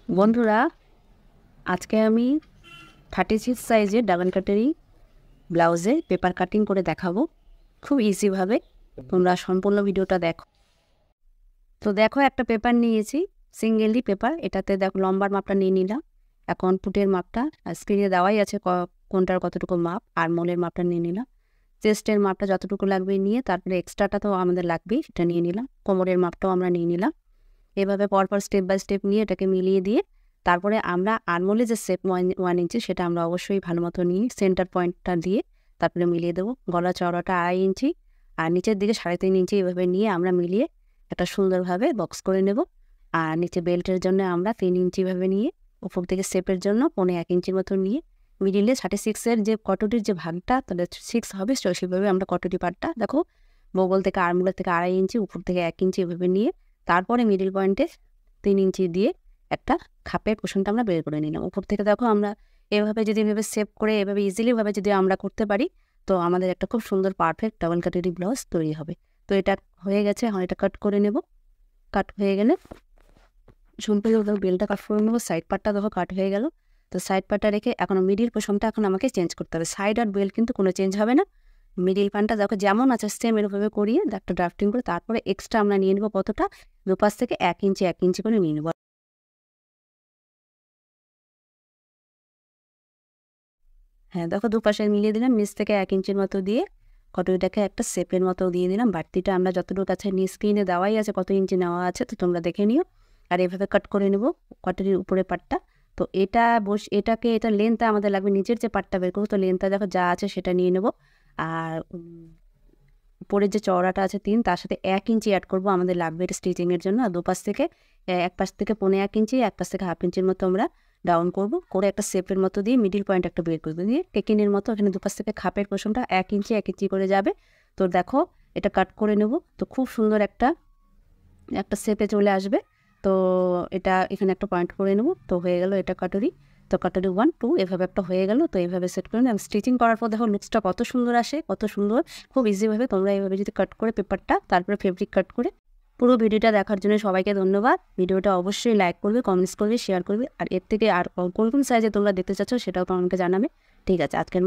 বন্ধুরা, আজকে আমি 36 সাইজের ডাবল কাটারি ব্লাউজে পেপার কাটিং করে দেখাবো খুব ইজিভাবে। তোমরা সম্পূর্ণ ভিডিওটা দেখো। তো দেখো, একটা পেপার নিয়েছি, সিঙ্গেলি পেপার। এটাতে দেখো লম্বার মাপটা নিয়ে নিলাম। এখন ফুটের মাপটা স্ক্রিনে দেওয়াই আছে, কোনটার কতটুকু মাপ, আর মোলের মাপটা নিয়ে নিলাম। চেস্টের মাপটা যতটুকু লাগবে নিয়ে তারপরে এক্সট্রাটা তো আমাদের লাগবেই, সেটা নিয়ে নিলাম। কোমরের মাপটাও আমরা নিয়ে নিলাম। এভাবে পরপর স্টেপ বাই স্টেপ নিয়ে এটাকে মিলিয়ে দিয়ে তারপরে আমরা আরমোলে যে শেপ 1 ইঞ্চি সেটা আমরা অবশ্যই ভালো মতো নিয়ে সেন্টার পয়েন্টটা দিয়ে তারপরে মিলিয়ে দেবো। গলা চওড়াটা 2.5 ইঞ্চি আর নিচের দিকে 3.5 ইঞ্চি, এভাবে নিয়ে আমরা মিলিয়ে একটা সুন্দরভাবে বক্স করে নেব। আর নিচে বেল্টের জন্য আমরা 3 ইঞ্চিভাবে নিয়ে, উপর থেকে শেপের জন্য 1.25 ইঞ্চির মতো নিয়ে মিডিলে 36-এর যে কটটির যে ভাগটা, তাহলে 6 হবে, তো সেভাবে আমরা কটটি পাটটা দেখো বগল থেকে আরমোলের থেকে 2.5 ইঞ্চি, উপর থেকে 1 ইঞ্চি এভাবে নিয়ে তারপরে মিডিল পয়েন্টে 3 ইঞ্চি দিয়ে একটা খাপের পোষণটা আমরা বের করে নিলাম। উপর থেকে দেখো আমরা এভাবে যদি এভাবে সেভ করে এভাবে ইজিলিভাবে যদি আমরা করতে পারি, তো আমাদের একটা খুব সুন্দর পারফেক্ট ডাবল কাটারি ব্লাউজ তৈরি হবে। তো এটা হয়ে গেছে, এখন এটা কাট করে নেব। কাট হয়ে গেলে সম্পূর্ণ বেলটা কাট করে নেবো। সাইড পার্টটা দেখো কাট হয়ে গেল। তো সাইড পার্টটা রেখে এখন মিডিল পোষণটা এখন আমাকে চেঞ্জ করতে হবে। সাইড আর বেল কিন্তু কোনো চেঞ্জ হবে না। মিডিল পানটা দেখো যেমন আছে সেম এরভাবে করিয়ে একটা ড্রাফটিং করে তারপরে এক্সট্রা আমরা নিয়ে নেবো কতটা, দুপাশ থেকে 1 ইঞ্চি 1 ইঞ্চি করে নিয়ে নেবো। হ্যাঁ দেখো, দুপাশে মিলিয়ে দিলাম, নিচ থেকে 1 ইঞ্চির মতো দিয়ে কটরিটাকে একটা শেপের মতো দিয়ে দিলাম। বাড়তিটা আমরা যতটুকু আছে নিচ স্ক্রিনে দেওয়াই আছে কত ইঞ্চি নেওয়া আছে, তো তোমরা দেখে নিও। আর এভাবে কাট করে নেবো কটরির উপরে পাটটা। তো এটা লেন্থটা আমাদের লাগবে, নিচের যে পাটটা বের করবো, তো লেন্থটা দেখো যা আছে সেটা নিয়ে নেবো। আর উপরের যে চওড়াটা আছে 3, তার সাথে 1 ইঞ্চি অ্যাড করবো, আমাদের লাগবে এটা স্টিচিংয়ের জন্য। আর দুপাশ থেকে এক পাশ থেকে 1.25 ইঞ্চি, এক পাশ থেকে 1/2 ইঞ্চির মতো আমরা ডাউন করব, করে একটা শেপের মতো দিয়ে মিডিল পয়েন্ট একটা বের করবো, দিয়ে টেকিনের মতো এখানে দুপাশ থেকে খাপের পোষণটা 1 ইঞ্চি 1 ইঞ্চি করে যাবে। তো দেখো এটা কাট করে নেব, তো খুব সুন্দর একটা শেপে চলে আসবে। তো এটা এখানে একটা পয়েন্ট করে নেব। তো হয়ে গেল এটা কাটরি। তো কাটরি 1 2 এভাবে একটা হয়ে গেল। তো এইভাবে সেট করে নিলাম। স্টিচিং করার পর দেখো লুকসটা কত সুন্দর আসে, কত সুন্দর। খুব ইজিভাবে তোমরা এইভাবে যদি কাট করে পেপারটা তারপরে ফেব্রিক কাট করে। পুরো ভিডিওটা দেখার জন্য সবাইকে ধন্যবাদ। ভিডিওটা অবশ্যই লাইক করবে, কমেন্টস করবে, শেয়ার করবে। আর এর থেকে আর কোন কোন সাইজে তোমরা দেখতে চাচ্ছ সেটাও তোমাকে জানাবে। ঠিক আছে, আজকের